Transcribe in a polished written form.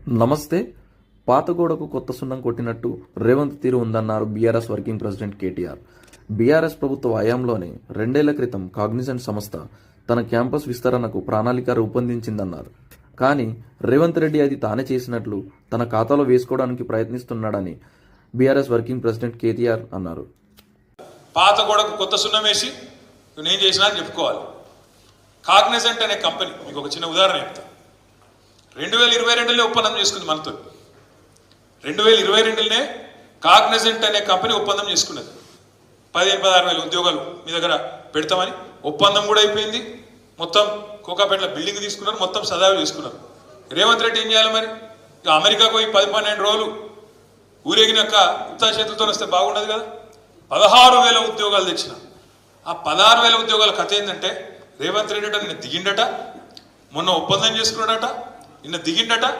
నమస్తే. పాతగోడకు కొత్త సున్నం కొట్టినట్టు రేవంత్ తీరు ఉందన్నారు BRS working president KTR. BRS ప్రభుత్వ హయాంలోనే 2 ఏళ్ల క్రితం కాగ్నిజెంట్ సంస్థ తన క్యాంపస్ విస్తరణకు ప్రణాళిక రూపొందించిందన్నారు. కానీ రేవంత్ రెడ్డి అది తానే చేసినట్లు తన ఖాతాలో వేసుకోవడానికి ప్రయత్నిస్తున్నాడని బీఆర్ఎస్ వర్కింగ్ ప్రెసిడెంట్ కేటీఆర్ అన్నారు. పాతగోడకు కొత్త సున్నం వేసి నేను చేసినా అని చెప్పుకోవాలి. కాగ్నిజెంట్ అనే కంపెనీ, మీకు ఒక చిన్న ఉదాహరణ చెప్తాను. 2022లో ఒప్పందం చేసుకుంది మనతో. 2022లోనే కాగ్నిజెంట్ అనే కంపెనీ ఒప్పందం చేసుకున్నది. 15-16 వేల ఉద్యోగాలు మీ దగ్గర పెడతామని ఒప్పందం కూడా అయిపోయింది. మొత్తం కోకాపేటలో బిల్డింగ్ తీసుకున్నారు, మొత్తం సదాలు తీసుకున్నారు. రేవంత్ రెడ్డి ఏం చేయాలి మరి? ఇక అమెరికాకు పోయి 10-12 రోజులు ఊరేగినాక ఉత్తా చేతులతో వస్తే బాగుండదు కదా. 16,000 ఉద్యోగాలు తెచ్చిన. ఆ 16,000 ఉద్యోగాల కథ ఏంటంటే, రేవంత్ రెడ్డి నిన్న దిగిండట, మొన్న ఒప్పందం చేసుకున్నాడట, నిన్న దిగిండట.